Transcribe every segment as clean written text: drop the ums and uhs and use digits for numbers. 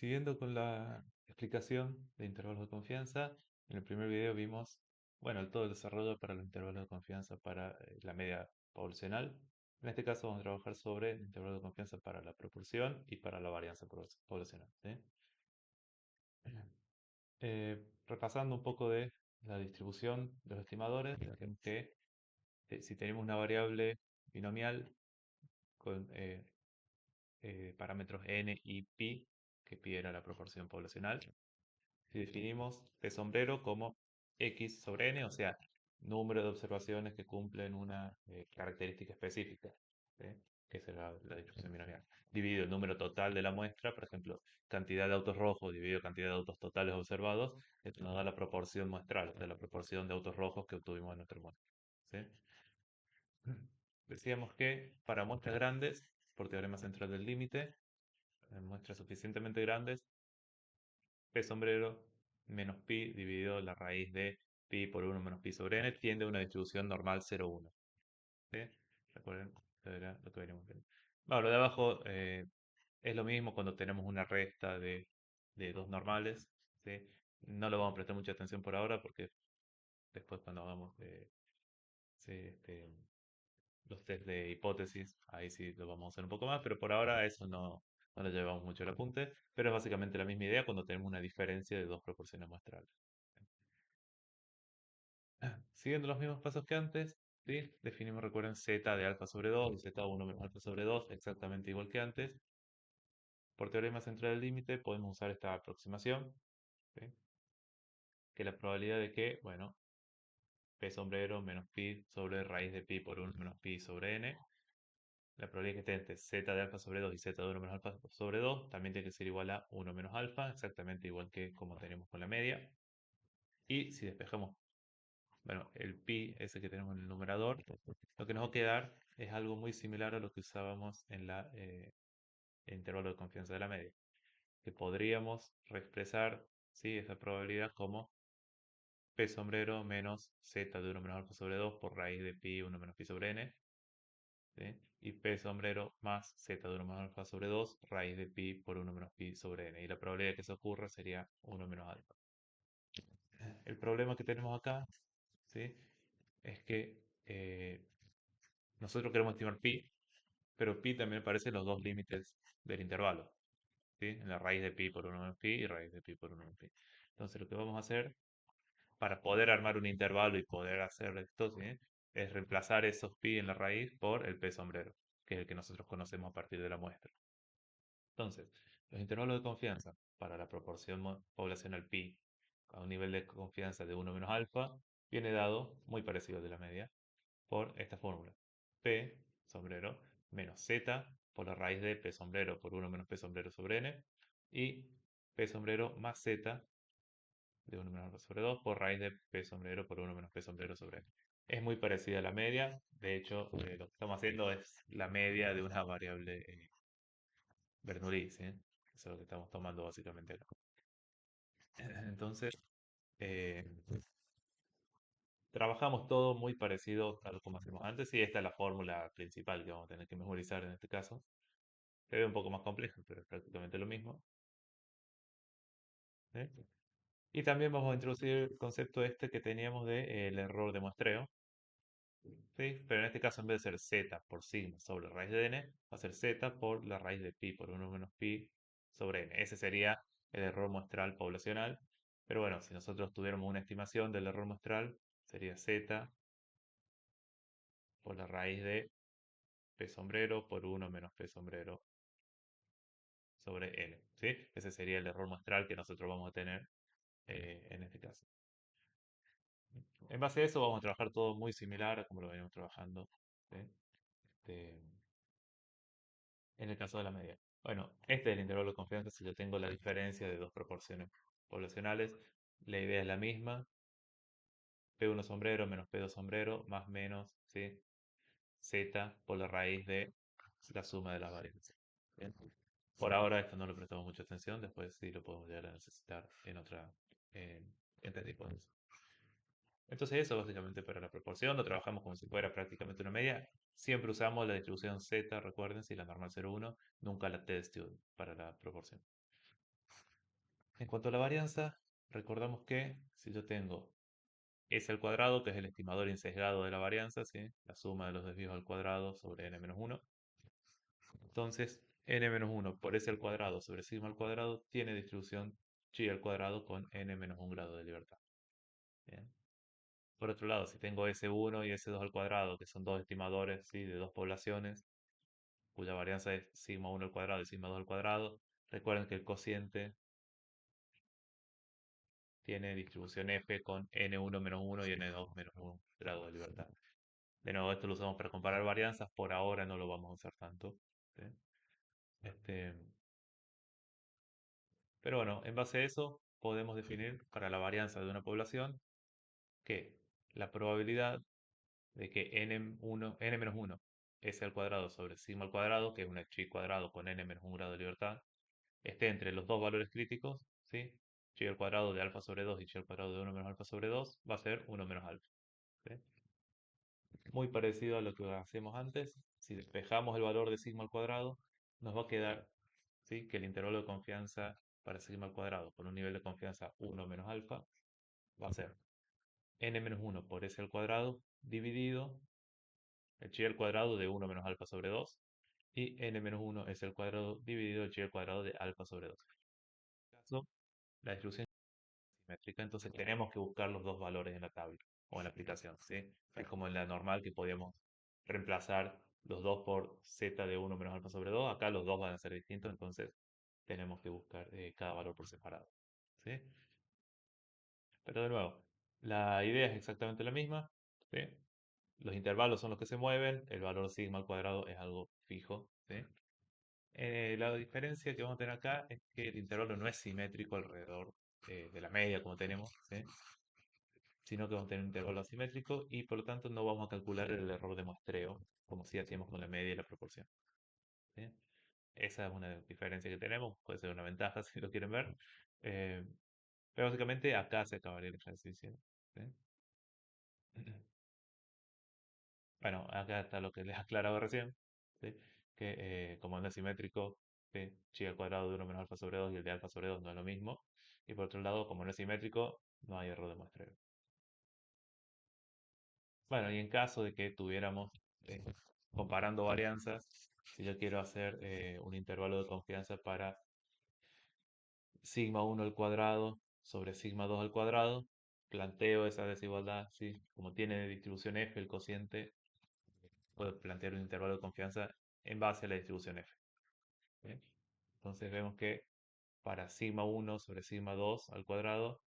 Siguiendo con la explicación de intervalos de confianza, en el primer video vimos, bueno, todo el desarrollo para los intervalos de confianza para la media poblacional. En este caso vamos a trabajar sobre el intervalo de confianza para la proporción y para la varianza poblacional, ¿sí? Repasando un poco de la distribución de los estimadores, vemos que si tenemos una variable binomial con parámetros n y pi, que pi era la proporción poblacional, si definimos P sombrero como X sobre N, o sea, número de observaciones que cumplen una característica específica, ¿sí? Que es la distribución binomial. Dividido el número total de la muestra, por ejemplo, cantidad de autos rojos dividido cantidad de autos totales observados, esto nos da la proporción muestral, o sea, la proporción de autos rojos que obtuvimos en nuestra muestra, ¿sí? Decíamos que para muestras grandes, por teorema central del límite, en muestras suficientemente grandes, P sombrero menos pi dividido la raíz de pi por 1 menos pi sobre n tiende a una distribución normal 0,1. ¿Sí? Recuerden, esto era lo que veníamos viendo. Bueno, lo de abajo es lo mismo cuando tenemos una resta de dos normales. ¿Sí? No lo vamos a prestar mucha atención por ahora porque después cuando hagamos sí, los test de hipótesis, ahí sí lo vamos a hacer un poco más, pero por ahora eso no le llevamos mucho el apunte, pero es básicamente la misma idea cuando tenemos una diferencia de dos proporciones muestrales. Siguiendo los mismos pasos que antes, ¿sí? Definimos, recuerden, z de alfa sobre 2 y z1 menos alfa sobre 2, exactamente igual que antes. Por teorema central del límite podemos usar esta aproximación, ¿sí? Que la probabilidad de que, bueno, p sombrero menos pi sobre raíz de pi por 1 menos pi sobre n, la probabilidad que esté entre z de alfa sobre 2 y z de 1 menos alfa sobre 2 también tiene que ser igual a 1 menos alfa, exactamente igual que como tenemos con la media. Y si despejamos, bueno, el pi, ese que tenemos en el numerador, lo que nos va a quedar es algo muy similar a lo que usábamos en el intervalo de confianza de la media, que podríamos reexpresar, ¿sí? Esa probabilidad como p sombrero menos z de 1 menos alfa sobre 2 por raíz de pi 1 menos pi sobre n, ¿sí? Y p sombrero más z de 1 menos alfa sobre 2 raíz de pi por 1 menos pi sobre n. Y la probabilidad de que eso ocurra sería 1 menos alfa. El problema que tenemos acá, ¿sí? Es que nosotros queremos estimar pi, pero pi también aparece en los dos límites del intervalo, ¿sí? En la raíz de pi por 1 menos pi y raíz de pi por 1 menos pi. Entonces lo que vamos a hacer para poder armar un intervalo y poder hacer esto, ¿sí? Es reemplazar esos pi en la raíz por el p sombrero, que es el que nosotros conocemos a partir de la muestra. Entonces, los intervalos de confianza para la proporción poblacional pi a un nivel de confianza de 1 menos alfa viene dado, muy parecido al de la media, por esta fórmula. P sombrero menos Z por la raíz de P sombrero por 1 menos P sombrero sobre N y P sombrero más Z de 1 menos alfa sobre 2 por raíz de P sombrero por 1 menos P sombrero sobre N. Es muy parecida a la media, de hecho lo que estamos haciendo es la media de una variable Bernoulli, ¿sí? Eso es lo que estamos tomando básicamente acá. Entonces, eh, trabajamos todo muy parecido tal como hacemos antes y esta es la fórmula principal que vamos a tener que memorizar en este caso. Se ve un poco más complejo, pero es prácticamente lo mismo. ¿Sí? Y también vamos a introducir el concepto este que teníamos de el error de muestreo. ¿Sí? Pero en este caso en vez de ser z por sigma sobre la raíz de n, va a ser z por la raíz de pi por 1 menos pi sobre n. Ese sería el error muestral poblacional. Pero bueno, si nosotros tuviéramos una estimación del error muestral, sería z por la raíz de p sombrero por 1 menos p sombrero sobre n. ¿Sí? Ese sería el error muestral que nosotros vamos a tener en este caso. En base a eso vamos a trabajar todo muy similar a como lo venimos trabajando, ¿sí? Este, en el caso de la media. Bueno, este es el intervalo de confianza si yo tengo la diferencia de dos proporciones poblacionales. La idea es la misma. P1 sombrero menos P2 sombrero más menos, ¿sí? Z por la raíz de la suma de las variables. ¿Bien? Por ahora esto no le prestamos mucha atención, después sí lo podemos llegar a necesitar en este tipo de cosas. Entonces eso básicamente para la proporción, lo trabajamos como si fuera prácticamente una media. Siempre usamos la distribución Z, recuerden, si la normal 0,1, nunca la t-student para la proporción. En cuanto a la varianza, recordamos que si yo tengo S al cuadrado, que es el estimador insesgado de la varianza, ¿sí? La suma de los desvíos al cuadrado sobre n-1. Entonces, n-1 por S al cuadrado sobre sigma al cuadrado tiene distribución chi al cuadrado con n-1 grado de libertad. Bien. Por otro lado, si tengo S1 y S2 al cuadrado, que son dos estimadores, ¿sí? De dos poblaciones, cuya varianza es sigma 1 al cuadrado y sigma 2 al cuadrado, recuerden que el cociente tiene distribución f con n1 menos 1 y n2 menos 1 grado de libertad. De nuevo, esto lo usamos para comparar varianzas, por ahora no lo vamos a usar tanto. ¿Sí? Este, pero bueno, en base a eso podemos definir para la varianza de una población que la probabilidad de que n-1 s al cuadrado sobre sigma al cuadrado, que es una chi cuadrado con n menos 1 grado de libertad, esté entre los dos valores críticos, ¿sí? Chi al cuadrado de alfa sobre 2 y chi al cuadrado de 1 menos alfa sobre 2 va a ser 1 menos alfa. ¿Sí? Muy parecido a lo que hacemos antes. Si despejamos el valor de sigma al cuadrado, nos va a quedar, ¿sí? Que el intervalo de confianza para sigma al cuadrado con un nivel de confianza 1 menos alfa va a ser n menos 1 por s al cuadrado dividido el chi al cuadrado de 1 menos alfa sobre 2 y n menos 1 es el cuadrado dividido el chi al cuadrado de alfa sobre 2. En este caso, la distribución es simétrica, entonces tenemos que buscar los dos valores en la tabla o en la aplicación, ¿sí? Es como en la normal que podíamos reemplazar los dos por z de 1 menos alfa sobre 2. Acá los dos van a ser distintos, entonces tenemos que buscar cada valor por separado, ¿sí? Pero de nuevo, la idea es exactamente la misma, ¿sí? Los intervalos son los que se mueven, el valor sigma al cuadrado es algo fijo, ¿sí? La diferencia que vamos a tener acá es que el intervalo no es simétrico alrededor de la media como tenemos, ¿sí? Sino que vamos a tener un intervalo asimétrico y por lo tanto no vamos a calcular el error de muestreo como si hacíamos con la media y la proporción, ¿sí? Esa es una diferencia que tenemos, puede ser una ventaja si lo quieren ver. Eh, pero básicamente acá se acabaría el ejercicio, ¿sí? Bueno, acá está lo que les aclaraba recién, ¿sí? Que como no es simétrico, ¿sí? Chi al cuadrado de 1 menos alfa sobre 2 y el de alfa sobre 2 no es lo mismo. Y por otro lado, como no es simétrico, no hay error de muestreo. Bueno, y en caso de que tuviéramos, eh, comparando varianzas, si yo quiero hacer un intervalo de confianza para sigma 1 al cuadrado sobre sigma 2 al cuadrado, planteo esa desigualdad, ¿sí? Como tiene distribución f el cociente, puedo plantear un intervalo de confianza en base a la distribución f. ¿Bien? Entonces vemos que para sigma 1 sobre sigma 2 al cuadrado,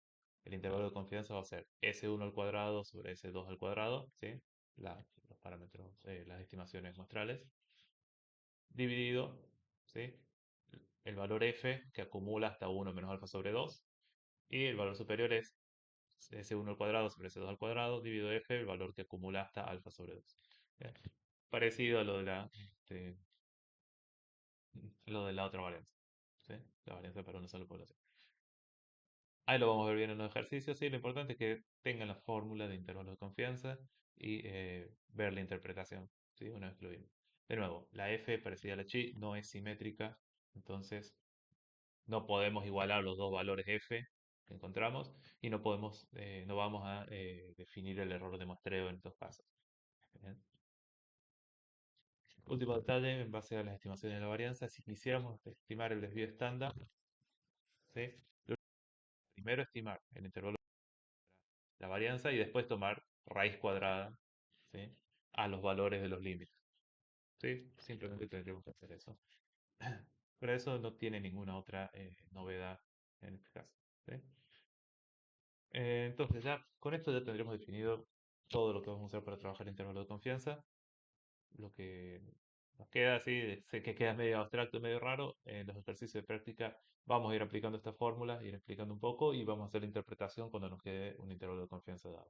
el intervalo de confianza va a ser S1 al cuadrado sobre S2 al cuadrado, ¿sí? Los parámetros, las estimaciones muestrales, dividido, ¿sí? El valor f que acumula hasta 1 menos alfa sobre 2, y el valor superior es S1 al cuadrado sobre S2 al cuadrado, dividido f, el valor que acumula hasta alfa sobre 2. ¿Bien? Parecido a lo de la otra varianza, ¿sí? La varianza para una sola población. Ahí lo vamos a ver bien en los ejercicios, sí, lo importante es que tengan la fórmula de intervalos de confianza y ver la interpretación, ¿sí? Una vez que lo vimos. De nuevo, la f parecida a la chi no es simétrica, entonces no podemos igualar los dos valores f que encontramos y no vamos a definir el error de muestreo en estos casos. Bien. Último detalle, en base a las estimaciones de la varianza, si quisiéramos estimar el desvío estándar, ¿sí? Primero estimar el intervalo, la varianza y después tomar raíz cuadrada, ¿sí? A los valores de los límites, ¿sí? Simplemente tendremos que hacer eso. Pero eso no tiene ninguna otra novedad en este caso, ¿sí? Entonces ya con esto ya tendremos definido todo lo que vamos a usar para trabajar el intervalo de confianza. Lo que nos queda así, sé que queda medio abstracto, medio raro, en los ejercicios de práctica vamos a ir aplicando estas fórmulas, ir explicando un poco y vamos a hacer la interpretación cuando nos quede un intervalo de confianza dado.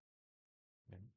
Bien.